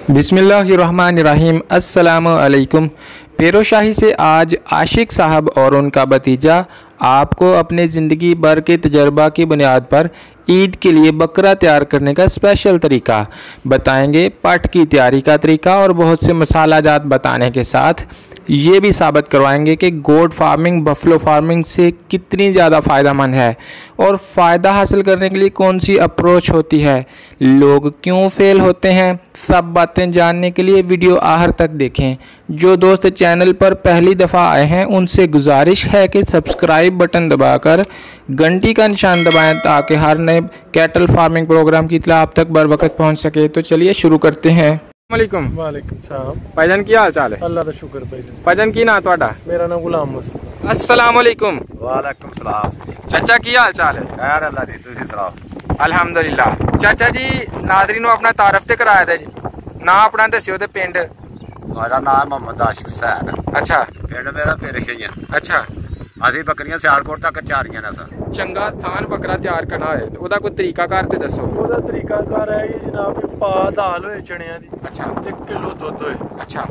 बिस्मिल्लाहिर्रहमानिर्रहीम। अस्सलामु अलैकुम। पेरोशाही से आज आशिक साहब और उनका भतीजा आपको अपने ज़िंदगी भर के तजर्बा की बुनियाद पर ईद के लिए बकरा तैयार करने का स्पेशल तरीका बताएंगे। पट की तैयारी का तरीका और बहुत से मसाला जात बताने के साथ ये भी साबित करवाएंगे कि गोट फार्मिंग बफलो फार्मिंग से कितनी ज़्यादा फ़ायदेमंद है और फ़ायदा हासिल करने के लिए कौन सी अप्रोच होती है, लोग क्यों फेल होते हैं। सब बातें जानने के लिए वीडियो आखिर तक देखें। जो दोस्त चैनल पर पहली दफ़ा आए हैं उनसे गुजारिश है कि सब्सक्राइब बटन दबाकर घंटी का निशान दबाएं ताकि हर नए कैटल फार्मिंग प्रोग्राम की इत्तला आप तक बर वक्त पहुँच सके। तो चलिए शुरू करते हैं। वालेकुम सलाम भाईजान की हाल चाल है? अल्लाह का शुक्र भाईजान। भाईजान की ना ਤੁਹਾਡਾ? मेरा नाम गुलाम मुस्तफा। अस्सलाम वालेकुम। वालेकुम सलाम। चाचा की हाल चाल है? खैर अल्लाह दी, तुसी सलाम। अल्हम्दुलिल्लाह। चाचा जी नादरी ਨੂੰ ਆਪਣਾ ਤਾਰਫ ਤੇ ਕਰਾਇਆ ਦਾ ਜੀ, ਨਾ ਆਪਣਾ ਦੱਸਿਓ ਤੇ ਪਿੰਡ। मेरा नाम मोहम्मद आशिक हुसैन। अच्छा पिंड मेरा पेरखियां। अच्छा ਅਸੀਂ ਬੱਕਰੀਆਂ ਸਿਆਲਕੋਟ ਤੱਕ ਚਾਰੀਆਂ ਨੇ ਸਰ। ਚੰਗਾ ਥਾਨ ਬੱਕਰਾ ਤਿਆਰ ਕਰਨਾ ਹੋਏ ਤੇ ਉਹਦਾ ਕੋਈ ਤਰੀਕਾ ਕਾਰ ਤੇ ਦੱਸੋ। ਉਹਦਾ ਤਰੀਕਾਕਾਰ ਹੈ ਜੀ ਜਨਾਬ, ਪਾ ਦਾਲ ਹੋਏ ਚਣਿਆਂ ਦੀ, ਅੱਛਾ, ਤੇ ਕਿਲੋ ਦੁੱਧ ਹੋਏ, ਅੱਛਾ,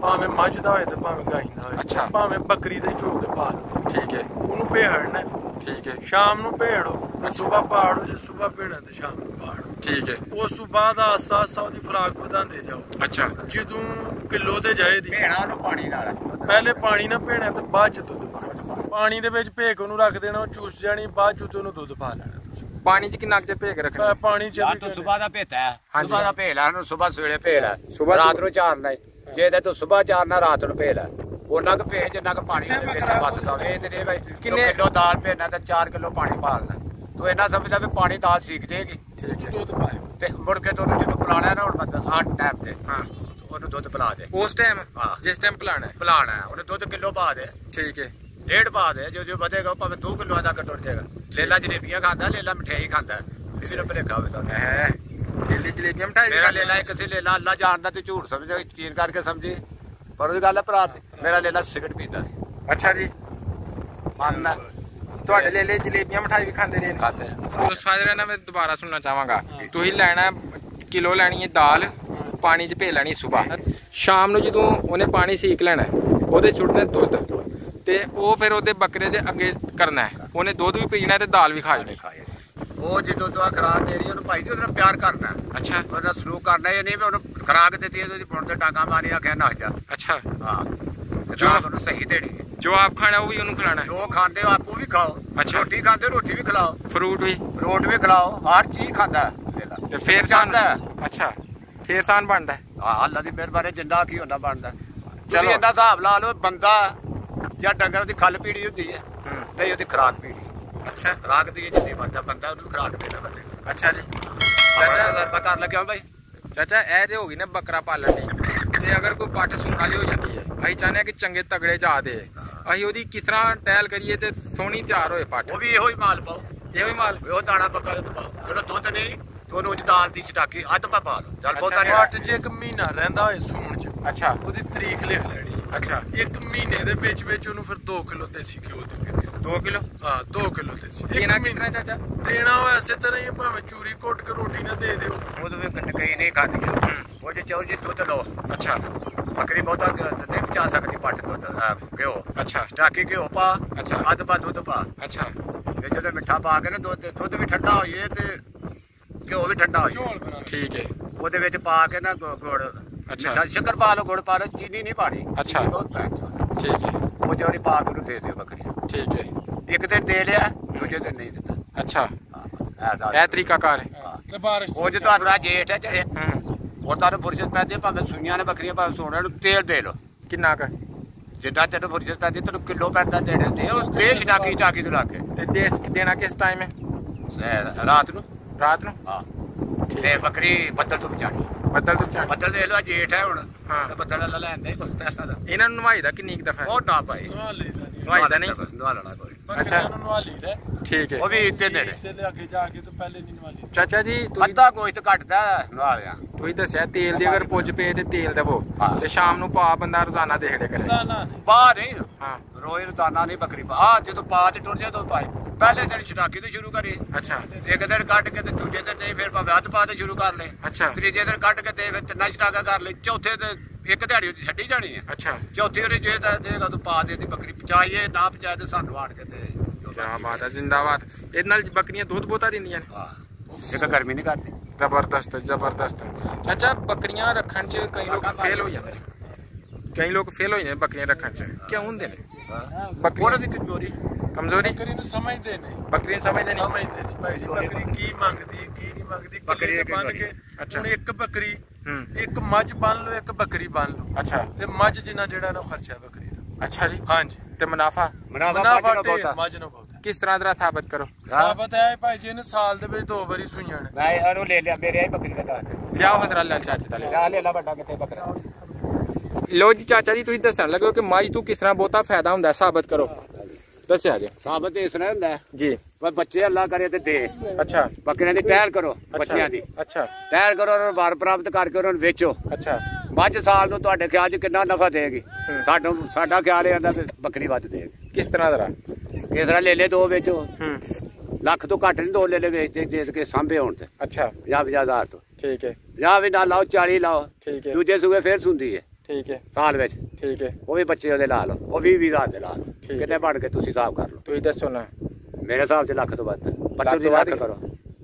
ਭਾਵੇਂ ਮੱਝ ਦਾ ਹੋਏ ਤੇ ਭਾਵੇਂ ਗਾਂ ਦਾ ਹੋਏ, ਅੱਛਾ, ਭਾਵੇਂ ਬੱਕਰੀ ਦੇ ਝੋਕ ਕੇ ਪਾ ਲਓ। ਠੀਕ ਹੈ, ਉਹਨੂੰ ਭੇੜਨਾ, ਠੀਕ ਹੈ, ਸ਼ਾਮ ਨੂੰ ਭੇੜੋ, ਸਵੇਰ ਪਾੜੋ, ਜੇ ਸਵੇਰ ਭੇੜਨਾ ਤੇ ਸ਼ਾਮ ਨੂੰ ਪਾੜੋ। ਠੀਕ ਹੈ। ਉਸ ਤੋਂ ਬਾਅਦ ਆਸਤਾ ਆਸਤਾ ਉਹਦੀ ਖੁਰਾਕ ਵਧਾਉਂਦੇ ਜਾਓ। ਅੱਛਾ ਜਦੋਂ ਕਿਲੋ ਤੇ ਜਾਏ ਦੀ ਭੇਣਾ ਨੂੰ ਪਾਣੀ ਨਾਲ ਪਹਿਲੇ ਪਾਣੀ ਨਾਲ ਭੇਣਾ ਤੇ ਬਾਅਦ ਚ ਦੁੱਧ ਪਾਣਾ। ਪਾਣੀ ਦੇ ਵਿੱਚ ਭੇਕ ਉਹਨੂੰ ਰੱਖ ਦੇਣਾ, ਉਹ ਚੂਸ ਜਾਣੀ, ਬਾਅਦ ਚ ਉਹਨੂੰ ਦੁੱਧ ਪਾ ਲੈਣਾ। ਤੁਸੀਂ ਪਾਣੀ 'ਚ ਕਿੰਨਾ ਕੁ ਭੇਗ ਰੱਖਣਾ? ਪਾਣੀ ਚ ਤੂੰ ਸਵੇਰ ਦਾ ਭੇਤਾ ਹੈ, ਹਾਂਜੀ। ਸਵੇਰ ਦਾ ਭੇਲਾ ਨੂੰ ਸਵੇਰ ਸਵੇਲੇ ਭੇਲਾ, ਸੁਬਾਹ ਰਾਤ ਨੂੰ ਚਾਰਨਾ ਹੈ। ਜੇ ਤੇ ਤੂੰ ਸਵੇਰ ਚਾਰਨਾ ਰਾਤ ਨੂੰ ਭੇਲਾ, ਉਹਨਾਂ ਕੁ ਭੇਜ ਜਿੰਨਾ ਕੁ ਪਾਣੀ ਦੇ ਵਿੱਚ ਬਸਦਾ ਵੇ ਤੇ ਦੇ ਭਾਈ ਕਿੰਨੇ ਕਿਲੋ ਦਾਲ ਭੇਜਣਾ ਤੇ 4 ਕਿਲੋ ਪਾਣੀ ਪਾਲਣਾ। ਤੂੰ ਇਹਨਾਂ ਸਮਝਦਾ ਵੀ ਪਾਣੀ ਦਾਲ ਸੀਖ ਜੇਗੀ। ਠੀਕ ਹੈ। ਦੁੱਧ ਪਾਏ ਤੇ ਮੁੜ ਕੇ ਤੂੰ ਜਦੋਂ ਪਿਲਾਣਾ ਨਾ ਹੁਣ ਮਤਲਬ 8 ਟਾਈਮ ਤੇ ਹਾਂ ਉਹਨੂੰ ਦੁੱਧ ਪਿਲਾ ਦੇ। ਉਸ ਟਾਈਮ ਹਾਂ। ਜਿਸ ਟਾਈਮ ਪਿਲਾਣਾ ਹੈ। ਪਿਲਾਣਾ ਉਹਨੇ ਦੁੱਧ ਕਿਲੋ ਪਾ ਦੇ। ਠੀਕ ਹੈ। 1.5 ਪਾ ਦੇ, ਜੋ ਵਧੇਗਾ ਭਾਵੇਂ 2 ਕਿਲੋ ਦਾ ਟੁੱਟ ਜਾਏਗਾ। ਲੇਲਾ ਜਲੇਬੀਆਂ ਖਾਂਦਾ, ਲੇਲਾ ਮਠਿਆਈ ਖਾਂਦਾ, ਕਿਸੇ ਨੂੰ ਭੁਲੇਖਾ ਹੋਵੇ ਤਾਂ ਹੈ ਦਿੱਲੀ ਜਲੇਬੀਆਂ ਮਠਾਈ ਮੇਰਾ ਲੇਲਾ ਇੱਕ ਸੀ ਲੇਲਾ ਅੱਲਾ ਜਾਣਦਾ ਤੇ ਝੂਠ ਸਮਝੇ, ਯਕੀਨ ਕਰਕੇ ਸਮਝੇ, ਪਰ ਉਹਦੀ ਗੱਲ ਹੈ ਭਰਾ ਤੇ ਮੇਰਾ ਲੇਲਾ ਸਿਗਰਟ ਪੀਂਦਾ ਸੀ। ਅੱਛਾ ਜੀ। ਮੰਨਣਾ ਤੁਹਾਡੇ ਲੇਲੇ ਜਲੇਬੀਆਂ ਮਠਾਈ ਵੀ ਖਾਂਦੇ ਰਹੇ ਨੇ? ਖਾਤੇ ਉਹ ਸਾਜਰਾ ਨਾ ਮੈਂ ਦੁਬਾਰਾ ਸੁਣਨਾ ਚਾਹਾਂਗਾ। ਤੁਸੀਂ ਲੈਣਾ ਕਿਲੋ ਲੈਣੀ ਹੈ ਦਾਲ, ਪਾਣੀ 'ਚ ਭੇ ਲੈਣੀ ਸਵੇਰ, ਸ਼ਾਮ ਨੂੰ ਜਦੋਂ ਉਹਨੇ ਪਾਣੀ ਸੀਕ ਲੈਣਾ ਉਹਦੇ ਸੁੱਟਣਾ ਦੁੱਧ ਤੇ ਉਹ ਫਿਰ ਉਹਦੇ ਬੱਕਰੇ ਦੇ ਅੱਗੇ ਕਰਨਾ ਹੈ। ਉਹਨੇ ਦੁੱਧ ਵੀ ਪੀਣਾ ਤੇ ਦਾਲ ਵੀ ਖਾ ਲੈਣੀ। ਉਹ ਜਦੋਂ ਤੂੰ ਖਰਾਕ ਦੇਣੀ ਉਹਨੂੰ ਭਾਈ ਜੀ ਉਹਦੇ ਨਾਲ ਪਿਆਰ ਕਰਨਾ। ਅੱਛਾ ਉਹਦਾ ਸਲੂਕ ਕਰਨਾ, ਇਹ ਨਹੀਂ ਵੀ ਉਹਨੂੰ ਖਰਾਕ ਦਿੱਤੀ ਉਹਦੀ ਪੁਣ ਤੇ ਟਾਂਗਾ ਮਾਰਿਆ ਆਖਿਆ ਨਾ ਜਾ। ਅੱਛਾ ਹਾਂ ਜੋ ਉਹਨੂੰ ਸਹੀ ਦੇਣੀ, ਜੋ ਆਪ ਖਾਣਾ ਉਹ ਵੀ ਉਹਨੂੰ ਖਿਲਾਣਾ ਹੈ। ਜੋ ਖਾਂਦੇ ਹੋ ਆਪੋ ਵੀ ਖਾਓ। ਅੱਛਾ। ਰੋਟੀ ਖਾਂਦੇ ਰੋਟੀ ਵੀ ਖਿਲਾਓ, ਫਰੂਟ ਵੀ, ਰੋਟ ਵੀ ਖਿਲਾਓ, ਹਰ ਚੀਜ਼ ਖਾਂਦਾ ਲੇਲਾ ਤੇ ਫੇਰ ਸਾਨ। ਖਾਂਦਾ। ਅੱਛਾ ਫੇਰ ਸਾਨ ਬਣਦਾ ਹੈ। ਹਾਂ ਅੱਲਾ ਦੀ ਮਿਹਰਬਾਨੀ ਜਿੰਨਾ ਕੀ ਹੁੰਦਾ ਬਣਦਾ। ਚਲੋ। ਚਲੋ ਇੰਨਾ ਹਿਸਾਬ ਲਾ ਲਓ, ਬੰਦਾ ਜਾਂ ਡੰਗਰ ਦੀ ਖੱਲ ਪੀੜੀ ਹੁੰਦੀ ਹੈ, ਨਹੀਂ ਉਹਦੀ ਖੁਰਾਕ ਪੀੜੀ। ਅੱਛਾ ਖੁਰਾਕ ਦੀ ਜਿੰਨੀ ਬੰਦਾ ਬੰਦਾ ਉਹਨੂੰ ਖੁਰਾਕ ਦੇਣਾ ਬੰਦੇ। ਅੱਛਾ ਜੀ। ਚਾਚਾ ਦਰਬਾ ਕਰ ਲੱਗਿਆ ਭਾਈ। ਚਾਚਾ ਇਹ ਤੇ ਹੋ ਗਈ ਨਾ ਬੱਕਰਾ ਪਾਲਣ ਦੀ, ਤੇ ਅਗਰ ਕੋਈ ਪੱਠ ਸੂਣ ਵਾਲੀ ਹੋ ਜਾਂਦੀ ਹੈ, ਅਸੀਂ ਚਾਹੁੰਦੇ ਹਾਂ ਕਿ ਚੰਗੇ ਤਗੜੇ ਜਾ ਦੇ, ਅਸੀਂ ਉਹਦੀ ਕਿਸ ਤਰ੍ਹਾਂ ਟਹਿਲ ਕਰੀਏ ਤੇ ਸੋਹਣੀ ਤਿਆਰ ਹੋਏ ਪੱਠ। ਉਹ ਵੀ ਇਹੋ ਹੀ ਮਾਲ ਪਾਓ, ਇਹੋ ਹੀ ਮਾਲ। ਉਹ ਦਾਣਾ ਪੱਕਾ ਪਾਓ। ਜਦੋਂ ਦੁੱਧ ਨਹੀਂ ਤੇ ਉਹਨੂੰ ਦਾਲ ਦੀ ਚਟਾਕੀ ਅੱਧ ਪਾ ਲਓ। ਚੱਲ ਬਹੁਤਾ ਨਹੀਂ। ਪੱਟ 'ਚ 1 ਮਹੀਨਾ ਰਹਿੰਦਾ ਹੋਏ ਸੂਣ 'ਚ, ਅੱਛਾ ਉਹਦੀ ਤਰੀਕ ਲਿਖ ਲੈਣੀ। ਅੱਛਾ 1 ਮਹੀਨੇ ਦੇ ਵਿੱਚ ਉਹਨੂੰ ਫਿਰ 2 ਕਿਲੋ ਦੇਸੀ ਘਿਓ ਦੇ। 2 ਕਿਲੋ? ਹਾਂ 2 ਕਿਲੋ ਦੇਸੀ। ਦੇਣਾ ਕਿਸ ਤਰ੍ਹਾਂ ਚਾਚਾ? ਦੇਣਾ ਉਹ ਐਸੇ ਤਰ੍ਹਾਂ ਹੀ, ਭਾਵੇਂ ਚੂਰੀ ਘੁੱਟ ਕੇ ਰੋਟੀ ਨਾ ਦੇ ਦਿਓ। ਉਹਦੇ ਵਿੱਚ ਕਈ ਨਹੀਂ ਖਾਂਦੀਆਂ। ਉਹ ਜੇ ਚਾਹੋ ਜੀ ਦੁੱਧ ਲਓ। ਅੱਛਾ ਬੱਕਰੀ ਬਹੁਤਾ ਨਹੀਂ ਪਚਾ ਸਕਦੀ ਪੱਠ ਦੁੱਧ ਘਿਓ। ਅੱਛਾ ਚਟਾਕੀ ਘਿਓ ਪਾ। ਅੱਛਾ ਅੱਧ ਪਾ ਦੁੱਧ ਪਾ। ਅੱਛਾ ਤੇ ਜਦੋਂ ਮਿੱਠਾ ਪਾ ਕੇ ਨਾ ਦੁੱਧ ਵੀ ਠੰਡਾ ਹੋ ਜਾਏ ਤੇ ਘਿਓ ਵੀ ਠੰਡਾ ਹੋ ਜਾਏ, ਠੀਕ ਹੈ। ਉਹਦੇ ਵਿੱਚ ਪਾ ਕੇ ਨਾ ਗੁੜ, ਅੱਛਾ ਸ਼ੱਕਰ ਪਾ ਲਓ, ਗੁੜ ਪਾ ਲਓ, ਚੀਨੀ ਨਹੀਂ ਪਾਣੀ। ਅੱਛਾ ਠੀਕ ਹੈ। ਉਹ ਜੋਰੀ ਪਾ ਕੇ ਉਹਨੂੰ ਦੇ ਦਿਓ ਬੱਕਰੀ। ਠੀਕ ਹੈ। ਇੱਕ ਦਿਨ ਦੇ ਲਿਆ, ਦੂਜੇ ਦਿਨ ਨਹੀਂ ਦਿੱਤਾ। ਅੱਛਾ ਹਾਂ ਇਹ ਤਰੀਕਾ ਕਾਰ ਹੈ। ਤੇ ਬਾਰਿਸ਼ ਉਹ ਜੇ ਤੁਹਾਡਾ ਜੇਠ ਹੈ ਚੜੇ, ਹੂੰ ਉਹ ਤੁਹਾਨੂੰ ਫੁਰਸਤ ਪੈਂਦੀ, ਭਾਵੇਂ ਸੂਈਆਂ ਨੇ ਬੱਕਰੀਆਂ ਭਾਵੇਂ ਸੋਣਾ ਨੂੰ ਤੇਲ ਦੇ ਲਓ। ਕਿੰਨਾ ਕੁ? ਜਿੱਦਾਂ ਤੈਨੂੰ ਫੁਰਸਤ ਪੈਂਦੀ ਤੈਨੂੰ ਕਿਲੋ ਪੈਂਦਾ ਦੇਣੇ ਤੇ ਉਹ ਤੇਲ ਛਟਾਕੀ ਟਾਕੀ ਤੋਂ ਲਾ ਕੇ ਤੇ ਦੇਸ ਦੇਣਾ ਕਿਸ ਟਾਈਮ ਹੈ? ਰਾਤ ਨੂੰ। ਰਾਤ ਨੂੰ? ਹਾਂ ਤੇ ਬੱਕਰੀ ਬੱਦਲ ਤੋਂ ਬਚਾਣੀ। ਬੱਦਲ ਤੋਂ ਚਾੜ? ਬੱਦਲ ਦੇਖ ਲਓ ਜੇਠ ਹੈ ਹੁਣ। ਹਾਂ। ਤੇ ਬੱਦਲ ਵਾਲਾ ਲੈਂਦਾ ਹੀ ਕੁਛ ਪੈਸਾ ਦਾ। ਇਹਨਾਂ ਨੂੰ ਨਵਾਈ ਦਾ ਕਿੰਨੀ ਕੁ ਦਫਾ? ਉਹ ਨਾ ਭਾਈ ਨਵਾਈ ਦਾ ਨਹੀਂ? ਨਵਾ ਲੈਣਾ ਕੋਈ। ਅੱਛਾ। ਨਵਾ ਲਈਦਾ। ਠੀਕ ਹੈ। ਉਹ ਵੀ ਇੱਥੇ ਨੇੜੇ। ਤੇ ਅੱਗੇ ਜਾ ਕੇ ਤੋਂ ਪਹਿਲੇ ਨਹੀਂ ਨਵਾ ਲਈ। ਚਾਚਾ ਜੀ ਤੁਸੀਂ ਅੱਧਾ ਗੋਸ਼ਤ ਘਟਦਾ ਨਵਾ ਲਿਆ। ਤੁਸੀਂ ਦੱਸਿਆ ਤੇਲ ਦੀ ਅਗਰ ਪੁੱਜ ਪਏ ਤੇ ਤੇਲ ਦੇਵੋ ਹਾਂ। ਤੇ ਸ਼ਾਮ ਨੂੰ ਪਾ ਬੰਦਾ ਰੋਜ਼ਾਨਾ ਦੇਖੜੇ ਕਰੇ। ਨਾ ਪਾ ਨਹੀਂ ਹਾਂ ਰੋਜ਼ ਰੋਜ਼ਾਨਾ ਨਹੀਂ ਬੱਕਰੀ ਪਾ। ਜਦੋਂ ਪਾ ਤੇ ਟੁਰ ਜਾ ਤਾਂ ਪਾਏ ਪਹਿਲੇ ਦਿਨ ਛਟਾਕੀ ਤੋਂ ਸ਼ੁਰੂ ਕਰੀ। ਅੱਛਾ ਇੱਕ ਦਿਨ ਕੱਢ ਕੇ ਤੇ ਦੂਜੇ ਦਿਨ ਨਹੀਂ, ਫਿਰ ਭਾਵੇਂ ਅੱਧ ਪਾ ਤੇ ਸ਼ੁਰੂ ਕਰ ਲੈ। ਅੱਛਾ ਤੀਜੇ ਦਿਨ ਕੱਢ ਕੇ ਤੇ ਫਿਰ ਤਿੰਨਾਂ ਛਟਾਕਾ ਕਰ ਲੈ। ਚੌਥੇ ਤੇ ਇੱਕ ਦਿਹਾੜੀ ਉਹਦੀ ਛੱਡੀ ਜਾਣੀ ਹੈ। ਅੱਛਾ ਚੌਥੀ ਵਾਰੀ ਜੇ ਤਾਂ ਦੇਗਾ ਤੂੰ ਪਾ ਦੇ ਦੀ ਬੱਕਰੀ ਪਚਾਈਏ ਨਾ ਪਚਾਏ ਤੇ ਸਾਨੂੰ ਆਣ ਕੇ ਤੇ ਕਿਆ ਬਾਤ ਹੈ, ਜ਼ਿੰਦਾਬਾਦ। ਇਹਦੇ ਨਾਲ ਬੱਕਰੀਆਂ ਦੁੱਧ ਬਹੁਤਾ ਦਿੰਦੀਆਂ ਨੇ। ਹਾਂ ਇੱਕ ਗਰਮੀ ਨਹੀਂ ਕਰਦੀ। ਜ਼ਬਰਦਸਤ ਜ਼ਬਰਦਸਤ। ਚਾਚਾ ਬੱਕਰੀਆਂ ਰੱਖਣ 'ਚ ਕਈ ਲੋਕ ਫੇਲ ਹੋ ਜਾਂਦੇ ਨੇ, ਕਈ ਲੋਕ ਫੇਲ ਹੋ ਜਾਂਦੇ ਨੇ ਬੱਕਰੀਆਂ ਰੱਖਣ 'ਚ, ਕਿਉਂ ਹੁੰਦੇ ਨੇ? ਉਹਨਾਂ ਦੀ ਕਮਜ਼ੋਰੀ ਕਮਜ਼ੋਰੀ ਨੂੰ ਸਮਝਦੇ ਨੇ, ਬੱਕਰੀ ਨੂੰ ਸਮਝਦੇ ਨਹੀਂ। ਸਮਝਦੇ ਨਹੀਂ ਭਾਈ ਜੀ ਬੱਕਰੀ ਕੀ ਮੰਗਦੀ ਕੀ ਨਹੀਂ ਮੰਗਦੀ। ਬੱਕਰੀ ਬੰਨ ਕੇ ਹੁਣ ਇੱਕ ਬੱਕਰੀ ਇੱਕ ਮੱਝ ਬੰਨ ਲਓ, ਇੱਕ ਬੱਕਰੀ ਬੰਨ ਲਓ। ਅੱਛਾ ਤੇ ਮੱਝ ਜਿੰਨਾ ਜਿਹੜਾ ਨਾ ਖਰਚਾ ਬੱਕਰੀ ਦਾ। ਅੱਛਾ ਜੀ। ਹਾਂਜੀ ਤੇ ਮੁਨਾਫਾ ਮੁਨਾਫਾ ਮੱਝ ਨੂੰ ਬਹੁਤ। ਕਿਸ ਤਰ੍ਹਾਂ ਦਾ ਸਾਬਤ ਕਰੋ? ਸਾਬਤ ਹੈ ਭਾਈ ਜੀ, ਇਹਨੇ ਸਾਲ ਦੇ ਵਿੱਚ 2 ਵਾਰੀ ਸੂਈਆਂ ਨੇ। ਮੈਂ ਇਹਨੂੰ ਲੈ ਲਿਆ, ਮੇਰੇ ਬੱਕਰੀ ਦਾ ਦੱਸ ਲਿਆਓ ਹਦਰਾ ਲੈ ਚਾਚੇ ਦਾ ਲਿਆ ਲੈ ਲਾ ਵੱਡਾ ਕਿੱਥੇ ਬੱਕਰਾ। ਲੋ ਜੀ ਚਾਚਾ ਜੀ, ਤੁਸੀਂ ਦੱਸਣ ਲੱਗੋ ਕਿ ਮੱਝ ਤੋਂ ਕਿਸ ਤਰ੍ਹਾਂ ਬਹੁਤਾ ਫਾਇਦਾ ਹੁੰਦਾ, ਸਾਬਤ ਕਰੋ, ਦੱਸਿਆ ਜੀ। ਸਾਬਤ ਇਸ ਤਰ੍ਹਾਂ ਹੁੰਦਾ ਜੀ, ਪਰ ਬੱਚੇ ਅੱਲਾ ਕਰੇ ਤੇ ਦੇ। ਅੱਛਾ ਬੱਕਰੀਆਂ ਦੀ ਟਹਿਲ ਕਰੋ, ਬੱਚਿਆਂ ਦੀ ਅੱਛਾ ਟਹਿਲ ਕਰੋ, ਉਹਨਾਂ ਨੂੰ ਵਾਰ ਪ੍ਰਾਪਤ ਕਰਕੇ ਉਹਨਾਂ ਨੂੰ ਵੇਚੋ। ਅੱਛਾ ਮੱਝ ਸਾਲ ਨੂੰ ਤੁਹਾਡੇ ਖਿਆਲ 'ਚ ਕਿੰਨਾ ਨਫਾ ਦੇਗੀ? ਸਾਡਾ ਖਿਆਲ ਇਹ ਆਂਦਾ ਵੀ ਬੱਕਰੀ ਵੱਧ ਦੇਗੀ। ਕਿਸ ਤਰ੍ਹਾਂ ਦਾ? ਇਸ ਤਰ੍ਹਾਂ ਲੈ ਲੈ 2 ਵੇਚੋ, ਲੱਖ ਤੋਂ ਘੱਟ ਨਹੀਂ 2 ਲੈ ਲੈ ਵੇਚਦੇ ਦੇ ਕੇ ਸਾਂਭੇ ਹੋਣ ਤੇ। ਅੱਛਾ 50,000 ਤੋਂ ਠੀਕ ਹੈ। 50 ਵੀ ਨਾ ਲਾਓ, 40 ਲਾਓ, ਠੀਕ ਹੈ ਦੂਜੇ ਸੂਏ ਫੇਰ ਸੁੰਦੀ ਹੈ ਠੀਕ ਹੈ ਸਾਲ ਵਿੱਚ। ਠੀਕ ਹੈ। ਉਹ ਵੀ ਬੱਚੇ ਉਹਦੇ ਲਾ ਲਓ, ਉਹ 20,000 ਦੇ ਲਾ ਲਓ। ਕਿੰਨੇ ਬਣ ਕੇ ਤੁਸੀਂ ਹਿਸਾਬ ਕਰ ਲਓ। ਤੁਸੀਂ ਦੱਸੋ ਨਾ। ਮੇਰੇ ਹਿਸਾਬ 'ਚ ਲੱਖ ਤੋਂ ਵੱਧ। 25 ਲੱਖ ਕਰੋ।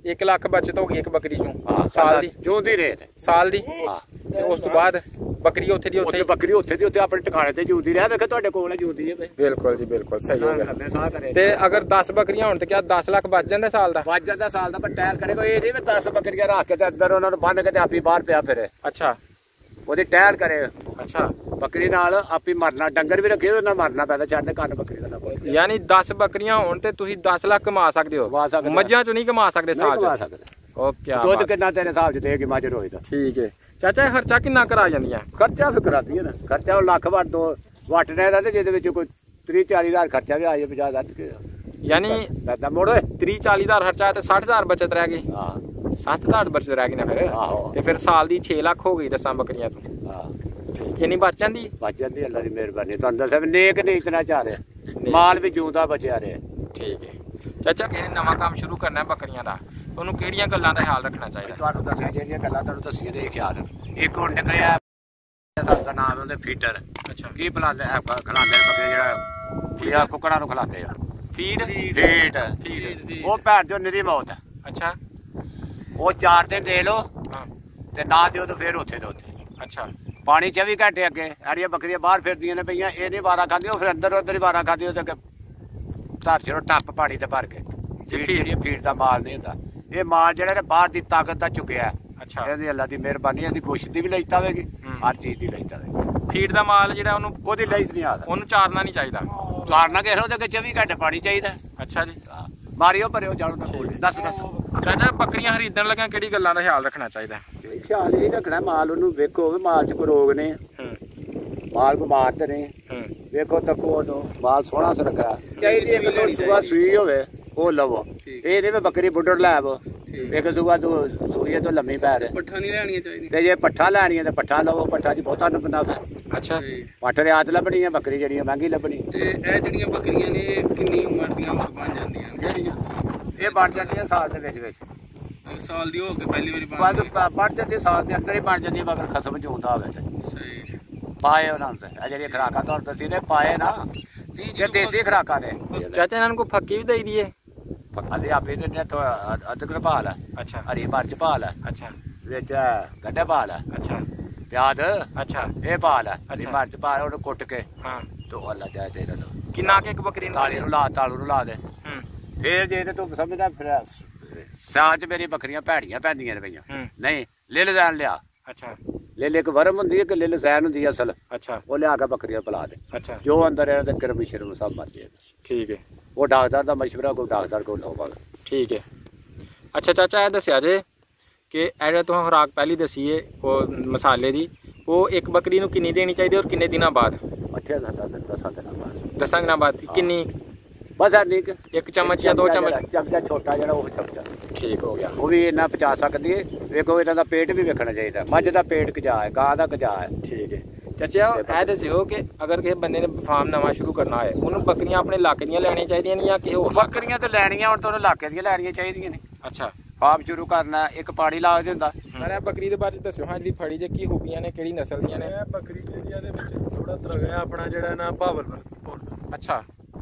1 ਲੱਖ ਬਚਤ ਹੋ ਗਈ ਇੱਕ ਬੱਕਰੀ ਚੋਂ ਹਾਂ ਸਾਲ ਦੀ? ਜੂਨ ਦੀ ਰੇਟ ਸਾਲ ਦੀ। ਹਾਂ ਤੇ ਉਸ ਤੋਂ ਬਾਅਦ ਬੱਕਰੀ ਉੱਥੇ ਦੀ ਉੱਥੇ? ਬੱਕਰੀ ਉੱਥੇ ਦੀ ਉੱਥੇ ਆਪਣੇ ਟਿਕਾਣੇ ਤੇ ਜੂਦੀ ਰਿਹਾ। ਵੇਖੋ ਤੁਹਾਡੇ ਕੋਲ ਜੂਦੀ ਹੈ ਬਈ। ਬਿਲਕੁਲ ਜੀ ਬਿਲਕੁਲ ਸਹੀ ਹੋ ਗਿਆ। ਲੰਮੇ ਸਾਹ ਕਰੇ ਤੇ ਅਗਰ 10 ਬੱਕਰੀਆਂ ਹੋਣ ਤੇ ਕਿਆ 10 ਲੱਖ ਬਚ ਜਾਂਦਾ ਸਾਲ ਦਾ? ਵੱਜ ਜਾਂਦਾ ਸਾਲ ਦਾ, ਪਰ ਟਾਇਰ ਕਰੇਗਾ ਇਹ ਨਹੀਂ ਵੀ 10 ਬੱਕਰੀਆਂ ਰੱਖ ਕੇ ਤੇ ਅੰਦਰ ਉਹਨਾਂ ਨੂੰ ਬੰਨ ਕੇ ਤੇ ਆਪੀ ਬਾਹਰ ਪਿਆ ਫਿਰੇ। ਅੱਛਾ ਉਹਦੀ ਟਾਇਰ ਕਰੇ। ਅੱਛਾ ਬੱਕਰੀ ਨਾਲ ਆਪੀ ਮਰਨਾ, ਡੰਗਰ ਵੀ ਰੱਖੇ ਉਹਨਾਂ ਮਰਨਾ ਪੈਂਦਾ, ਛੱਡ ਕੰਨ ਬੱਕਰੀ ਦਾ ਨਾ ਕੋਈ। ਯਾਨੀ 10 ਬੱਕਰੀਆਂ ਹੋਣ ਤੇ ਤੁਸੀਂ 10 ਲੱਖ ਕਮਾ ਸਕਦੇ ਹੋ, ਮੱਝਾਂ ਚੋਂ ਨਹੀਂ ਕਮਾ ਸਕਦੇ ਸਾਲ ਚ? ਉਹ ਕਿਆ ਦੁੱਧ ਕਿੰਨਾ ਤੇਰੇ ਹਿਸਾਬ 'ਚ ਦੇਗੀ ਮੱਝ ਰੋਜ਼ ਦਾ? ਠੀਕ ਹੈ ਚਾਚਾ, ਇਹ ਖਰਚਾ ਕਿੰਨਾ ਕਰਾ ਜਾਂਦੀਆਂ? ਖਰਚਾ ਫਿਰ ਕਰਾਦੀ ਹੈ ਨਾ, ਖਰਚਾ ਉਹ ਲੱਖ ਵੱਟ ਦੋ ਵੱਟਣੇ ਦਾ, ਤੇ ਜਿਹਦੇ ਵਿੱਚ ਕੋਈ 30-40 ਹਜ਼ਾਰ ਖਰਚਾ ਵੀ ਆ ਜਾਏ 50 ਹਜ਼ਾਰ ਕੇ। ਯਾਨੀ ਦਾਦਾ ਮੋੜੋ 30-40 ਹਜ਼ਾਰ ਖਰਚਾ ਤੇ 60,000 ਬਚਤ ਰਹਿ ਗਈ। ਹਾਂ 7,000 ਬਚਤ ਰਹਿ ਗਈ ਨਾ ਫਿਰ। ਆਹੋ। ਤੇ ਫਿਰ ਸਾਲ ਦੀ 6 ਲੱਖ ਹੋ ਗਈ 10 ਬੱਕਰੀਆਂ ਤੋਂ। ਹਾਂ ਕਿੰਨੀ ਬਚ ਜਾਂਦੀ? ਬਚ ਜਾਂਦੀ, ਅੱਲਾ ਦੀ ਮਿਹਰਬਾਨੀ। ਤੁਹਾਨੂੰ ਦੱਸਿਆ ਵੀ ਨੇਕ ਨਹੀਂ ਇਤਨਾ ਚਾਹ ਰਿਹਾ, ਮਾਲ ਵੀ ਜੂਦਾ ਬਚਿਆ ਰਿਹਾ। ਠੀਕ ਹੈ ਚਾਚਾ, ਕਿਸੇ ਨੇ ਨਵਾਂ ਕੰਮ ਸ਼ੁਰੂ ਕਰਨਾ ਬੱਕਰੀਆਂ ਦਾ, ਉਹਨੂੰ ਕਿਹੜੀਆਂ ਗੱਲਾਂ ਦਾ ਖਿਆਲ ਰੱਖਣਾ ਚਾਹੀਦਾ? ਤੁਹਾਨੂੰ ਦੱਸਿਆ ਜਿਹੜੀਆਂ ਗੱਲਾਂ ਤੁਹਾਨੂੰ ਦੱਸੀਆਂ ਨੇ, ਇਹ ਖਿਆਲ ਰੱਖੋ। ਇੱਕ ਹੁਣ ਨਿਕਲਿਆ ਦਾ ਨਾਮ ਉਹਦੇ ਫੀਡਰ। ਅੱਛਾ ਕੀ ਖਿਲਾਉਂਦੇ ਨੇ ਬੱਕਰੇ, ਜਿਹੜਾ ਕੁੱਕੜਾਂ ਨੂੰ ਖਿਲਾਉਂਦੇ ਆ ਫੀਡ। ਉਹ ਭੈਣ ਜੋ ਨਿਰੀ ਮੌਤ ਹੈ। ਅੱਛਾ ਉਹ 4 ਦਿਨ ਦੇ ਲੋ ਹਾਂ ਤੇ ਨਾ ਦਿਓ ਤਾਂ ਫਿਰ ਉੱਥੇ ਦੇ ਉੱਥੇ। ਅੱਛਾ ਪਾਣੀ 24 ਘੰਟੇ ਅੱਗੇ ਸਾਡੀਆਂ ਬੱਕਰੀਆਂ ਬਾਹਰ ਫਿਰਦੀਆਂ ਨੇ ਪਈਆਂ, ਇਹ ਨਹੀਂ ਵਾਰਾ ਖਾਂਦੀਆਂ, ਫਿਰ ਅੰਦਰ ਉੱਧਰ ਹੀ ਵਾਰਾ ਖਾਂਦੀਆਂ। ਤੇ ਧਰ ਚਲੋ ਟੱਪ ਪਾਣੀ ਤੇ ਭਰ ਕੇ। ਜਿਹੜੀ ਫੀਡ ਦਾ ਮਾਲ ਨਹੀਂ ਹੁੰਦਾ, ਇਹ ਮਾਲ ਜਿਹੜਾ ਨੇ ਬਾਹਰ ਦੀ ਤਾਕਤ ਦਾ ਚੁੱਕਿਆ। ਅੱਛਾ ਇਹਦੀ ਅੱਲਾ ਦੀ ਮਿਹਰਬਾਨੀ, ਇਹਦੀ ਗੋਸ਼ਤ ਦੀ ਵੀ ਲੈਤਾ ਹੋਵੇਗੀ, ਹਰ ਚੀਜ਼ ਦੀ ਲੈਤਾ ਹੋਵੇਗੀ। ਫੀਡ ਦਾ ਮਾਲ ਜਿਹੜਾ ਉਹਦੀ ਲੈਤ ਨਹੀਂ ਆਦਾ, ਉਹਨੂੰ ਚਾਰਨਾ ਨਹੀਂ ਚਾਹੀਦਾ। ਚਾਰਨਾ ਕਿਸੇ ਉਹਦੇ 24 ਘੰਟੇ ਪਾਣੀ ਚਾਹੀਦਾ। ਅੱਛਾ ਜੀ, ਮਾਰਿਓ ਭਰਿਓ ਜਾਲੋ ਨਾ। ਦੱਸ ਚਾਚਾ, ਬੱਕਰੀਆਂ ਖਰੀਦਣ ਲੱਗਿਆ ਕਿਹੜੀ ਗੱਲਾਂ ਦਾ ਖਿਆਲ ਰੱਖਣਾ ਚਾਹੀਦਾ? ਖਿਆਲ ਇਹ ਰੱਖਣਾ, ਮਾਲ ਉਹਨੂੰ ਵੇਖੋ ਵੀ ਮਾਲ 'ਚ ਕੋਈ ਰੋਗ ਨੇ, ਮਾਲ ਬਿਮਾਰ ਤੇ ਨਹੀਂ। ਵੇਖੋ ਤੱਕੋ ਉਹਨੂੰ ਮਾਲ ਸੋਹਣਾ ਸੁਰੱਖਿਆ ਚਾਹੀਦੀ। ਇੱਕ ਦੋ ਸੂਆ ਸੂਈ ਹੋਵੇ ਉਹ ਲਵੋ, ਇਹ ਨਹੀਂ ਵੀ ਬੱਕਰੀ ਬੁੱਢੜ ਲੈ ਆਵੋ। ਇੱਕ ਸੂਆ ਸੂਈਏ ਤੋਂ ਲੰਮੀ ਪੈ ਰਹੇ ਪੱਠਾ ਨਹੀਂ ਲੈਣੀਆਂ ਚਾਹੀਦੀਆਂ। ਤੇ ਜੇ ਪੱਠਾ ਲੈਣੀਆਂ ਤੇ ਪੱਠਾ ਲਵੋ, ਪੱਠਾ 'ਚ ਬਹੁਤਾ ਨਫਾ। ਅੱਛਾ ਪੱਠ ਰਿਆਤ ਲੱਭਣੀ ਆ, ਬੱਕਰੀ ਜਿਹੜੀ ਮਹਿੰਗੀ ਲੱਭਣੀ। ਤੇ ਇਹ ਜਿਹੜੀਆਂ ਬੱਕਰੀਆਂ ਨੇ ਕਿੰਨੀ ਉਮਰ ਦੀਆਂ ਬਣ ਜਾਂਦੀਆਂ? ਜਿਹੜੀਆਂ ਇਹ ਬਣ ਜਾਂਦੀਆਂ ਸਾਲ ਦੇ ਵਿੱਚ ਸਾਲ ਦੀ ਹੋ ਕੇ ਪਹਿਲੀ ਵਾਰੀ ਬਣ ਜਾਂਦੀ, ਸਾਲ ਦੇ ਅੰਦਰ ਹੀ ਬਣ ਜਾਂਦੀ, ਮਗਰ ਖਸਮ ਚੋਂਦਾ ਹੋਵੇ ਤੇ। ਸਹੀ ਪਾਏ ਉਹਨਾਂ ਨੂੰ ਤੇ ਜਿਹੜੀਆਂ ਖੁਰਾਕਾਂ ਤੁਹਾਨੂੰ ਦੱਸੀ ਨੇ ਪਾਏ ਨਾ, ਇਹ ਦੇਸੀ ਖੁਰਾਕਾਂ ਨੇ। ਚਾਚਾ, ਇਹਨਾਂ ਨੂੰ ਕੋਈ ਫੱਕੀ ਵੀ ਦੇਈ ਦੀਏ? ਅਸੀਂ ਆਪੇ ਦਿੰਦੇ ਅਦਰਕ ਪਾ ਲੈ, ਅੱਛਾ ਹਰੀ ਮਿਰਚ ਪਾ ਲੈ, ਅੱਛਾ ਵਿੱਚ ਗੰਢੇ ਪਾ ਲੈ, ਅੱਛਾ ਪਿਆਜ਼, ਅੱਛਾ ਇਹ ਪਾ ਲੈ, ਹਰੀ ਮਿਰਚ ਪਾ ਲੈ, ਉਹਨੂੰ ਕੁੱਟ ਕੇ ਹਾਂ ਤੋਂ ਅੱਲਾ ਚਾਹੇ ਤੇਰਾ ਲਓ। ਕਿੰਨਾ ਕਿ ਇੱਕ ਬੱਕਰੀ ਨੂੰ ਤਾਲੀ ਨੂੰ ਲਾ, ਤਾਲੂ ਨੂੰ ਲਾ ਦੇ। ਫੇਰ ਜੇ ਤੇ ਤੂੰ ਸਮਝਦਾ ਫਿਰ ਸਾਲ 'ਚ ਮੇਰੀ ਬੱਕਰੀਆਂ ਭੈੜੀਆਂ ਪੈਂਦੀਆਂ ਨੇ ਪਈਆਂ। ਨਹੀਂ ਲਿਲ ਜ਼ੈਨ ਲਿਆ। ਅੱਛਾ ਲਿਲ ਇੱਕ ਵਰਮ ਹੁੰਦੀ ਹੈ, ਇੱਕ ਲਿਲ ਜ਼ੈਨ ਹੁੰਦੀ ਹੈ ਅਸਲ। ਅੱਛਾ ਉਹ ਲਿਆ ਕੇ ਬੱਕਰੀਆਂ ਪਿਲਾ ਦੇ। ਅੱਛਾ ਜੋ ਅੰਦਰ ਇਹਨਾਂ ਦੇ ਕਰਮੀ ਸ਼ਰਮ ਸਭ ਮਰ ਜਾਏ। ਠੀਕ ਹੈ, ਉਹ ਡਾਕਟਰ ਦਾ ਮਸ਼ਵਰਾ, ਕੋਈ ਡਾਕਟਰ ਕੋਲ ਲਓ। ਠੀਕ ਹੈ। ਅੱਛਾ ਚਾਚਾ, ਇਹ ਦੱਸਿਆ ਜੇ ਕਿ ਇਹ ਜਿਹੜਾ ਤੁਸੀਂ ਖੁਰਾਕ ਪਹਿਲੀ ਦੱਸੀ ਹੈ ਉਹ ਮਸਾਲੇ ਦੀ, ਉਹ ਇੱਕ ਬੱਕਰੀ ਨੂੰ ਕਿੰਨੀ ਦੇਣੀ ਚਾਹੀਦੀ ਔਰ ਕਿੰਨੇ ਦਿਨਾਂ ਬਾਅਦ? 10 ਦਿਨਾਂ ਬਾਅਦ। 10 ਦਿਨਾਂ ਬਾਅਦ ਕਿੰਨੀ? ਬਸ ਇੱਕ ਚਮਚ ਜਾਂ 2 ਚਮਚ? ਚਮਚਾ ਛੋਟਾ ਜਿਹੜਾ ਉਹ ਚਮਚਾ। ਠੀਕ ਹੋ ਗਿਆ। ਉਹ ਵੀ ਇੰਨਾ ਪਚਾ ਸਕਦੀ ਹੈ। ਵੇਖੋ ਇਹਨਾਂ ਦਾ ਪੇਟ ਵੀ ਵੇਖਣਾ ਚਾਹੀਦਾ। ਮੱਝ ਦਾ ਪੇਟ ਕਜਾ ਹੈ, ਗਾਂ ਦਾ ਕਜਾ ਹੈ। ਠੀਕ ਹੈ ਚਾਚਾ ਇਹ ਦੱਸਿਓ ਕਿ ਅਗਰ ਕਿਸੇ ਬੰਦੇ ਨੇ ਫਾਰਮ ਨਵਾਂ ਸ਼ੁਰੂ ਕਰਨਾ ਹੋਏ ਉਹਨੂੰ ਬੱਕਰੀਆਂ ਆਪਣੇ ਇਲਾਕੇ ਦੀਆਂ ਲੈਣੀਆਂ ਚਾਹੀਦੀਆਂ ਨੇ ਜਾਂ ਕਿਸੇ ਹੋਰ? ਬੱਕਰੀਆਂ ਤੇ ਲੈਣੀਆਂ ਹੁਣ ਤੁਹਾਨੂੰ ਇਲਾਕੇ ਦੀਆਂ ਲੈਣੀਆਂ ਚਾਹੀਦੀਆਂ ਨੇ। ਅੱਛਾ, ਫਾਰਮ ਸ਼ੁਰੂ ਕਰਨਾ ਇੱਕ ਪਾਣੀ ਲਾ ਦੇ ਹੁੰਦਾ। ਪਰ ਇਹ ਬੱਕਰੀ ਦੇ ਬਾਰੇ ਦੱਸਿਓ ਹਾਂ, ਜਿਹੜੀ ਫੜੀ ਜੇ ਕੀ ਖੂਬੀਆਂ ਨੇ, ਕਿਹੜੀ ਨਸਲ ਦੀਆਂ ਨੇ? ਇਹ ਬੱਕਰੀ ਏਰੀਆ ਦੇ ਵਿੱਚ ਥੋੜਾ ਤਰਗਾ ਆਪਣਾ ਜਿਹੜਾ ਨਾ ਭਾਵਲਪੁਰ। ਅੱਛਾ,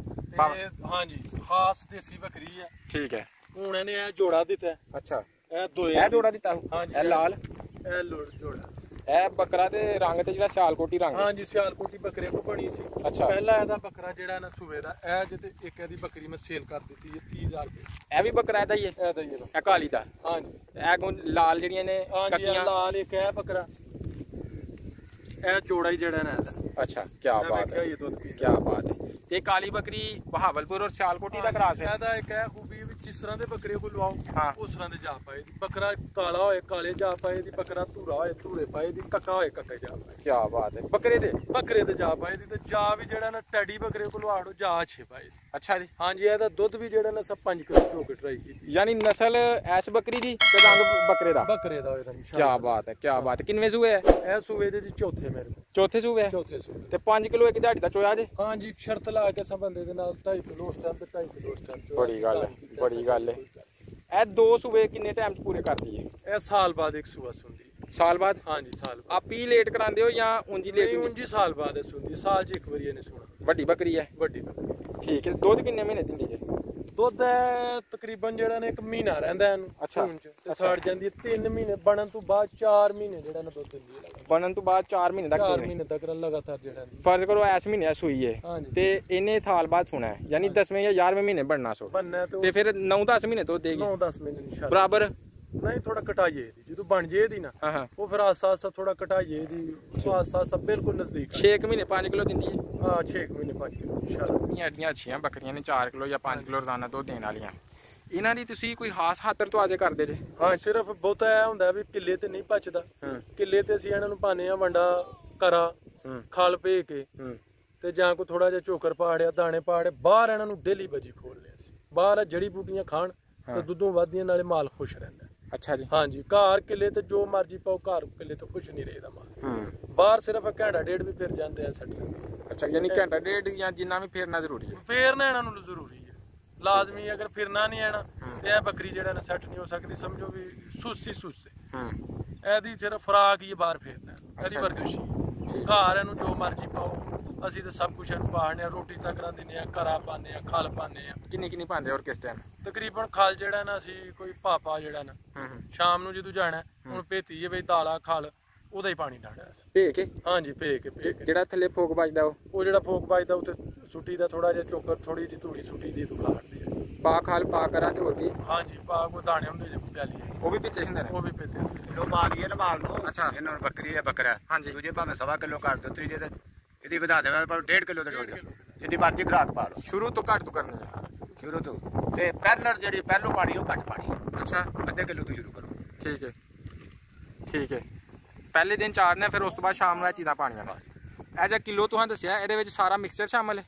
ਹਾਂਜੀ ਖਾਸ ਦੇਸੀ ਬੱਕਰੀ ਹੈ। ਠੀਕ ਹੈ। ਹੁਣ ਇਹਨੇ ਇਹ ਜੋੜਾ ਦਿੱਤਾ। ਅੱਛਾ, ਇਹ ਦੋਏ ਇਹ ਜੋੜਾ ਦਿੱਤਾ? ਹਾਂਜੀ, ਇਹ ਲਾਲ ਇਹ ਜੋੜਾ। ਇਹ ਬੱਕਰਾ ਤੇ ਰੰਗ ਤੇ ਜਿਹੜਾ ਸਿਆਲਕੋਟੀ ਰੰਗ? ਹਾਂਜੀ, ਸਿਆਲਕੋਟੀ ਬੱਕਰੇ ਕੋ ਬਣੀ ਸੀ। ਅੱਛਾ, ਪਹਿਲਾ ਇਹਦਾ ਬੱਕਰਾ ਜਿਹੜਾ ਨਾ ਸੂਬੇ ਦਾ ਇਹ ਜਿੱਤੇ ਇੱਕ ਇਹਦੀ ਬੱਕਰੀ ਮੈਂ ਸੇਲ ਕਰ ਦਿੱਤੀ ਹੈ 30,000 ਰੁਪਏ। ਇਹ ਵੀ ਬੱਕਰਾ ਇਹਦਾ ਹੀ ਹੈ? ਇਹਦਾ ਹੀ ਹੈ। ਇਹ ਕਾਲੀ ਦਾ? ਹਾਂਜੀ। ਇਹ ਲਾਲ ਜਿਹੜੀਆਂ ਨੇ ਕੱਟੀਆਂ ਲਾਲ ਇੱਕ ਹੈ ਬੱਕਰਾ, ਇਹ ਜੋੜਾ ਹੀ ਜਿਹੜਾ ਨਾ ਇਹਦਾ। ਅੱਛਾ, ਕੀ ਬਾਤ ਹੈ, ਕੀ ਬਾਤ ਹੈ। ਇਹ ਕਾਲੀ ਬੱਕਰੀ ਬਹਾਵਲਪੁਰ ਔਰ ਸਿਆਲਕੋਟੀ ਦਾ ਕਰਾਸ ਹੈ? ਇਹਦਾ ਇੱਕ ਹੈ ਖੂਬੀ ਜਿਸ ਤਰ੍ਹਾਂ ਦੇ ਬੱਕਰੇ ਕੋ ਲਵਾਓ ਹਾਂ ਉਸ ਤਰ੍ਹਾਂ ਦੇ ਜਾ ਪਾਏ ਦੀ। ਬੱਕਰਾ ਕਾਲਾ ਹੋਏ ਕਾਲੇ ਜਾ ਪਾਏ ਦੀ, ਬੱਕਰਾ ਧੂਰਾ ਹੋਏ ਧੂਰੇ ਪਾਏ ਦੀ, ਕੱਕਾ ਹੋਏ ਕੱਕੇ ਜਾ ਪਾਏ। ਕੀ ਬਾਤ ਹੈ। ਬੱਕਰੇ ਤੇ ਜਾ ਪਾਏ ਦੀ। ਤੇ ਜਾ ਵੀ ਜਿਹੜਾ ਨਾ ਟੈਡੀ ਬੱਕਰੇ ਕੋ ਲਵਾੜੋ ਜਾ 6 ਪਾਏ ਦੀ। ਅੱਛਾ ਜੀ। ਹਾਂਜੀ, ਇਹਦਾ ਦੁੱਧ ਵੀ ਜਿਹੜਾ ਨਾ 5 ਕਿਲੋ ਚੋ ਕੇ ਟਰਾਈ ਕੀਤੀ। ਯਾਨੀ ਨਸਲ ਐਸ ਬੱਕਰੀ ਦੀ ਤੇ ਰੰਗ ਬੱਕਰੇ ਦਾ ਹੋਏਗਾ। ਕੀ ਬਾਤ ਹੈ, ਕੀ ਬਾਤ ਹੈ। ਕਿੰਨੇ ਸੂਏ ਹੈ ਇਹ? ਸੂਏ ਦੇ ਜੀ ਚੌਥੇ ਮੇਰੇ ਕੋਲ। ਚੌਥੇ ਸੂਏ? ਚੌਥੇ ਸੂਏ ਤੇ 5 ਕਿਲੋ ਇੱਕ ਦਿਹਾੜੀ ਦਾ ਚੋਇਆ ਜੇ? ਹਾਂਜੀ, ਸ਼ਰਤ ਲਾ ਕੇ ਸਭ ਬੰਦੇ ਦੇ ਨਾਲ 2.5 ਕਿਲੋ ਉਸ ਟਾਈਮ ਤੇ 2.5 ਕਿਲੋ ਉਸ ਟਾਈਮ। ਬੜੀ ਗੱਲ ਹੈ, ਬੜੀ ਗੱਲ ਹੈ। ਇਹ 2 ਸੂਏ ਕਿੰਨੇ ਟਾਈਮ ਚ ਪੂਰੇ ਕਰਦੀ ਹੈ? ਇਹ ਸਾਲ ਬਾਅਦ ਇੱਕ ਸੂਆ ਸੁਣਦੀ। ਸਾਲ ਬਾਅਦ? ਹਾਂਜੀ, ਸਾਲ ਬਾਅਦ। ਆਪ ਹੀ ਲੇਟ ਕਰਾਉਂਦੇ ਹੋ ਜਾਂ ਉਂਝ ਲੇਟ? ਉਂਝ ਸਾਲ ਬਾਅਦ ਇਹ ਸੁਣਦੀ, ਸਾਲ 'ਚ ਇੱਕ ਵਾਰੀ ਇਹਨੇ ਸੁਣਾ। ਵੱਡੀ ਬੱਕਰੀ ਹੈ? ਵੱਡੀ ਬੱਕਰੀ। ਠੀਕ ਹੈ। ਦੁੱਧ ਕਿੰਨੇ ਮਹੀਨੇ ਦਿੰਦੀ ਹੈ? ਦੁੱਧ ਤਕਰੀਬਨ ਜਿਹੜਾ ਨੇ 1 ਮਹੀਨਾ ਰਹਿੰਦਾ ਇਹਨੂੰ। ਅੱਛਾ, ਤੇ ਸੜ ਜਾਂਦੀ ਹੈ 3 ਮਹੀਨੇ ਬਣਨ ਤੋਂ ਬਾਅਦ 4 ਮਹੀਨੇ ਜਿਹੜਾ ਨਾ ਦੁੱਧ ਦਿੰਦੀ ਹੈ। ਬਣਨ ਤੋਂ ਬਾਅਦ 4 ਮਹੀਨੇ ਤੱਕ? 4 ਮਹੀਨੇ ਤੱਕ ਲਗਾਤਾਰ ਜਿਹੜਾ ਫਰਜ਼ ਕਰੋ ਇਸ ਮਹੀਨੇ ਸੂਈ ਹੈ ਹਾਂਜੀ ਤੇ ਇਹਨੇ ਸਾਲ ਬਾਅਦ ਸੁਣਾ ਹੈ, ਯਾਨੀ 10ਵੇਂ ਜਾਂ 11ਵੇਂ ਮਹੀਨੇ ਬਣਨਾ ਸੋ ਬਣਨਾ ਤੇ ਫਿਰ 9-10 ਮਹੀਨੇ ਤੋਂ ਦੇਗੀ? 9-10 ਮਹੀਨੇ ਇਨਸ਼ਾਅੱਲਾ। ਬਰਾਬਰ ਨਹੀਂ, ਥੋੜਾ ਘਟਾਈਏ ਦੀ ਜਦੋਂ ਬਣ ਜੇ ਦੀ ਨਾ ਹਾਂ ਉਹ ਫਿਰ ਆਸਾ ਥੋੜਾ ਘਟਾਈਏ ਦੀ। ਆਸਾ ਬਿਲਕੁਲ ਨਜ਼ਦੀਕ 6 ਮਹੀਨੇ 5 ਕਿਲੋ ਦਿੰਦੀ ਹੈ? ਹਾਂ, 6 ਮਹੀਨੇ 5 ਕਿਲੋ ਇਨਸ਼ਾਅੱਲਾ। ਐਡੀਆਂ ਅੱਛੀਆਂ ਬੱਕਰੀਆਂ ਨੇ 4 ਕਿਲੋ ਜਾਂ 5 ਕਿਲੋ ਰੋਜ਼ਾਨਾ ਦੁੱਧ ਦੇਣ ਵਾਲੀਆਂ। ਇਹਨਾਂ ਦੀ ਤੁਸੀਂ ਕੋਈ ਖਾਸ ਖਾਤਰ ਤੋਂ ਆਜੇ ਕਰਦੇ ਜੇ? ਹਾਂ, ਸਿਰਫ ਬਹੁਤਾ ਇਹ ਹੁੰਦਾ ਵੀ ਕਿੱਲੇ ਤੇ ਨਹੀਂ ਪਚਦਾ। ਕਿੱਲੇ ਤੇ ਅਸੀਂ ਇਹਨਾਂ ਨੂੰ ਪਾਣੇ ਆ ਵੰਡਾ ਕਰਾ ਖਲ ਭੇ ਕੇ ਤੇ ਜਾਂ ਕੋ ਥੋੜਾ ਜਿਹਾ ਚੋਕਰ ਪਾੜਿਆ ਦਾਣੇ ਪਾੜੇ। ਬਾਹਰ ਇਹਨਾਂ ਨੂੰ ਡੇਲੀ ਬਜੀ ਖੋਲਦੇ ਅਸੀਂ। ਬਾਹਰ ਜੜੀ ਬੂਟੀਆਂ ਖਾਣ ਤੇ ਦੁੱਧੋਂ ਵੱਧਦੀਆਂ ਨਾਲੇ ਮਾਲ ਖੁਸ਼ ਰਹਿੰਦਾ। ਅੱਛਾ ਜੀ। ਹਾਂਜੀ, ਘਰ ਕਿੱਲੇ ਤੇ ਜੋ ਮਰਜੀ ਪਾਓ, ਘਰ ਕਿੱਲੇ ਤੋਂ ਖੁਸ਼ ਨਹੀਂ ਰਹਿਦਾ ਮਾਲ। ਬਾਹਰ ਸਿਰਫ ਘੰਟਾ ਡੇਢ ਵੀ ਫਿਰ ਜਾਂਦੇ ਆ ਸੱਟ। ਅੱਛਾ, ਯਾਨੀ ਘੰਟਾ ਡੇਢ ਜਾਂ ਜਿੰਨਾ ਵੀ ਫੇਰਨਾ ਜ਼ਰੂਰੀ ਹੈ? ਫੇਰਨਾ ਇਹਨਾਂ ਨੂੰ ਜ਼ਰੂਰੀ ਹੈ, ਲਾਜ਼ਮੀ। ਅਗਰ ਫਿਰਨਾ ਨਹੀਂ ਆਣਾ ਤੇ ਇਹ ਬੱਕਰੀ ਜਿਹੜਾ ਨਾ ਸੈੱਟ ਨਹੀਂ ਹੋ ਸਕਦੀ। ਸਮਝੋ ਵੀ ਸੁਸਤੀ ਇਹਦੀ ਸਿਰਫ ਖੁਰਾਕ ਹੀ ਬਾਹਰ ਫੇਰਨਾ। ਇਹਦੀ ਵਰਗਿਸ਼ ਘਰ ਇਹਨੂੰ ਜੋ ਮਰਜੀ ਪਾਓ। ਅਸੀਂ ਤਾਂ ਸਭ ਕੁਝ ਇਹਨੂੰ ਪਾੜਨੇ ਆ, ਰੋਟੀ ਤੱਕ ਦਿੰਦੇ ਆ, ਘਰਾ ਪਾਉਂਦੇ ਆ, ਖਲ ਪਾਉਂਦੇ ਆ। ਕਿੰਨੀ ਪਾਉਂਦੇ ਔਰ ਕਿਸ ਟਾਈਮ? ਤਕਰੀਬਨ ਖਲ ਜਿਹੜਾ ਨਾ ਅਸੀਂ ਕੋਈ ਪਾਪਾ ਜਿਹੜਾ ਨਾ ਸ਼ਾਮ ਨੂੰ ਜਦੋਂ ਜਾਣਾ ਹੁਣ ਭੇਤੀ ਹੈ ਬਈ ਦਾਲਾ ਖਲ ਉਹਦਾ ਹੀ ਪਾਣੀ ਡਾਣਾ ਭੇ ਕੇ? ਹਾਂਜੀ, ਭੇ ਕੇ। ਜਿਹੜਾ ਥੱਲੇ ਫੋਕ ਵੱਜਦਾ ਉਹ ਜਿਹੜਾ ਫੋਕ ਵੱਜਦਾ ਉੱਤੇ ਸੁੱਟੀ ਦਾ ਥੋੜਾ ਜਿਹਾ ਚੋਕਰ ਥੋੜੀ ਜਿਹੀ ਧੂੜੀ ਸੁੱਟੀ ਦੀ ਖਾੜਦੀ ਹੈ। ਪਾ ਖਾਲ ਪਾ ਕਰਾਂ ਤੇ ਹੋਰ ਕੀ? ਹਾਂਜੀ, ਪਾ ਕੋ ਦਾਣੇ ਹੁੰਦੇ ਜੇ ਪਿਆਲੀ ਉਹ ਵੀ ਪਿੱਛੇ ਹੁੰਦੇ ਨੇ? ਉਹ ਵੀ ਪੇਤੇ ਲੋ ਪਾ ਲਈਏ ਨਾ ਮਾਲ ਤੋਂ। ਅੱਛਾ, ਇਹਨਾਂ ਨੂੰ ਬੱਕਰੀ ਹੈ ਬੱਕਰਾ। ਹਾਂਜੀ, ਦੂਜੇ ਭਾਵੇਂ 1.25 ਕਿਲੋ ਕਰ ਦੋ, ਤੀਜੇ ਤੇ ਇਹਦੀ ਵਧਾ ਦੇਵਾ ਪਰ 1.5 ਕਿਲੋ ਤੇ ਡੋਲ ਜਿੰਨੀ ਮਰਜ਼ੀ ਖਰਾਕ ਪਾ ਲਓ। ਸ਼ੁਰੂ ਤੋਂ ਘੱਟ ਤੋਂ ਕਰਨੀ ਹੈ? ਸ਼ੁਰੂ ਤੋਂ ਤੇ ਜਿਹੜੀ ਪਹਿਲੋਂ ਪਾਣੀ ਉਹ ਘੱਟ ਪਾਣੀ। ਅੱਛਾ, ਅੱਧੇ ਕਿਲੋ ਤੋਂ ਸ਼ੁਰੂ ਕਰੋ। ਠੀਕ ਹੈ, ਠੀਕ ਹੈ। ਪਹਿਲੇ ਦਿਨ ਚਾੜਨਾ, ਫਿਰ ਉਸ ਤੋਂ ਬਾਅਦ ਸ਼ਾਮ ਨੂੰ ਇਹ ਚੀਜ਼ਾਂ ਪਾਣੀਆਂ ਨੇ। ਇਹ ਜਿਹੜਾ ਕਿਲੋ ਤੁਸੀਂ ਦੱਸਿਆ ਇਹਦੇ ਵਿੱਚ ਸਾਰਾ ਮਿਕਸਚਰ ਸ਼ਾਮਲ ਹੈ?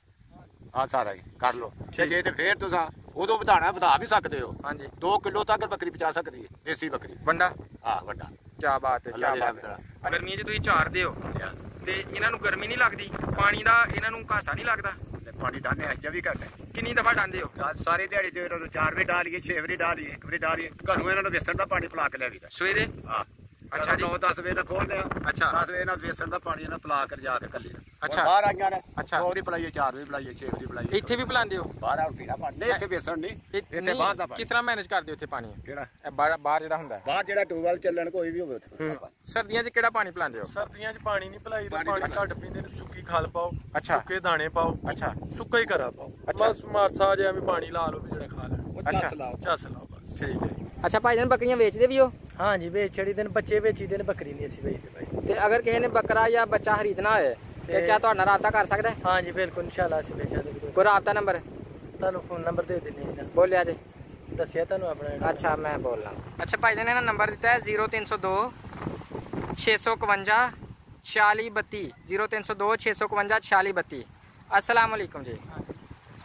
ਹਾਂ, ਸਾਰਾ ਹੀ ਕਰ ਲਓ। ਜੇ ਤੇ ਫੇਰ ਤੁਸੀਂ ਉਦੋਂ ਵਧਾ ਵੀ ਸਕਦੇ ਹੋ। ਹਾਂਜੀ, 2 ਕਿਲੋ ਤੱਕ ਬੱਕਰੀ ਪਹੁੰਚਾ ਸਕਦੀ ਹੈ, ਦੇਸੀ ਬੱਕਰੀ। ਵੰਡਾ? ਹਾਂ, ਵੱਡਾ। ਕੀ ਬਾਤ ਹੈ, ਕੀ ਬਾਤ ਹੈ। ਗਰਮੀ 'ਚ ਤੁਸੀਂ ਚਾਰਦੇ ਹੋ ਤੇ ਇਹਨਾਂ ਨੂੰ ਗਰਮੀ ਨਹੀਂ ਲੱਗਦੀ? ਪਾਣੀ ਦਾ ਇਹਨਾਂ ਨੂੰ ਘਾਸਾ ਨਹੀਂ ਲੱਗਦਾ? ਪਾਣੀ ਡਾਣੇ 24 ਘੰਟੇ। ਕਿੰਨੀ ਦਫਾ ਡਾਂਦੇ ਹੋ? ਸਾਰੀ ਦਿਹਾੜੀ ਤੇ 4 ਵਾਰੀ ਡਾਲੀਏ, 6 ਵਾਰੀ ਡਾਲੀਏ, 1 ਵਾਰੀ ਡਾਲੀਏ। ਘਰੋਂ ਇਹਨਾਂ ਨੂੰ ਵੇਸਣ ਦਾ ਪਾਣੀ ਪਿਲਾ ਕੇ ਲਿਆਵੀਦਾ ਸਵੇਰੇ? ਹਾਂ। ਅੱਛਾ ਜੀ। 9-10 ਵਜੇ ਨਾਲ ਖੋਲਦੇ ਆ। ਅੱਛਾ, 10 ਵਜੇ ਨਾਲ ਵੇਸਣ ਦਾ ਪਾਣੀ ਇਹਨਾਂ ਪਿਲਾ ਕੇ ਜਾ ਕੇ ਕੱਲੀ। ਅੱਛਾ, ਬਾਹਰ ਆਈਆਂ ਨੇ। ਅੱਛਾ, 2 ਵਾਰੀ ਪਿਲਾਈਏ, 4 ਵਾਰੀ ਪਿਲਾਈਏ, 6 ਵਾਰੀ ਪਿਲਾਈਏ। ਇੱਥੇ ਵੀ ਪਿਲਾਉਂਦੇ ਹੋ? ਬਾਹਰ ਆ ਪੀਣਾ ਪਾਣੀ ਨਹੀਂ, ਇੱਥੇ ਵੇਸਣ ਨਹੀਂ, ਇੱਥੇ ਬਾਹਰ ਦਾ ਪਾਣੀ। ਕਿਸ ਤਰ੍ਹਾਂ ਮੈਨੇਜ ਕਰਦੇ ਹੋ ਇੱਥੇ ਪਾਣੀ? ਕਿਹੜਾ? ਬਾਹਰ ਜਿਹੜਾ ਹੁੰਦਾ ਬਾਹਰ ਜਿਹੜਾ ਟਿਊਬਵੈਲ ਚੱਲਣ ਕੋਈ ਵੀ ਹੋਵੇ ਉੱਥੇ। ਸਰਦੀਆਂ 'ਚ ਕਿਹੜਾ ਪਾਣੀ ਪਿਲਾਉਂਦੇ ਹੋ? ਸਰਦੀਆਂ 'ਚ ਪਾਣੀ ਨਹੀਂ ਪਿਲਾਈਦਾ, ਪਾਣੀ ਘੱਟ ਪੀਂਦੇ ਨੇ। ਸੁੱਕੀ ਖਲ ਪਾਓ, ਅੱਛਾ, ਸੁੱਕੇ ਦਾਣੇ ਪਾਓ, ਅੱਛਾ, ਸੁੱਕਾ ਹੀ ਕਰਾ ਪਾਓ। ਬਸ ਮਾਰਸਾ ਜਿਹਾ ਵੀ ਪਾਣੀ ਲਾ ਲਓ ਵੀ ਜਿਹੜਾ ਖਾ ਲੈ। ਅੱਛਾ, ਚੱਸ ਲਾਓ ਬਸ। ਠੀਕ ਹੈ। ਅੱਛਾ ਭਾਈਜਾਨ, ਬੱਕਰੀਆਂ ਵੇਚਦੇ ਵੀ ਹੋ? ਹਾਂਜੀ, ਵੇਚ ਛੜੀ ਦਿਨ ਬੱਚੇ ਵੇਚੀ ਦਿਨ, ਬੱਕਰੀ ਨਹੀਂ ਅਸੀਂ ਵੇਚਦੇ ਭਾਈ। ਤੇ ਅਗਰ ਕਿਸੇ ਨੇ ਬੱਕਰਾ ਜਾਂ ਬੱਚਾ ਖਰੀਦਣਾ ਹੋਏ ਤੇ ਕਿਆ ਤੁਹਾਡਾ ਰਾਬਤਾ ਕਰ ਸਕਦਾ ਹੈ? ਹਾਂਜੀ, ਬਿਲਕੁਲ ਇਨਸ਼ਾਅੱਲਾ ਅਸੀਂ ਵੇਚਾ ਦੇ। ਕੋਈ ਰਾਬਤਾ ਨੰਬਰ ਤੁਹਾਨੂੰ ਫੋਨ ਨੰਬਰ ਦੇ ਦਿੰਦੇ ਹਾਂ। ਬੋਲਿਆ ਜੇ? ਦੱਸਿਆ ਤੁਹਾਨੂੰ ਆਪਣਾ? ਅੱਛਾ, ਮੈਂ ਬੋਲਣਾ। ਅੱਛਾ ਭਾਈਜਾਨ, ਇਹਨਾਂ ਨੰਬਰ ਦਿੱਤਾ ਹੈ 0302 651 4632, 0302 651 4632। अस्सलाम वालेकुम जी।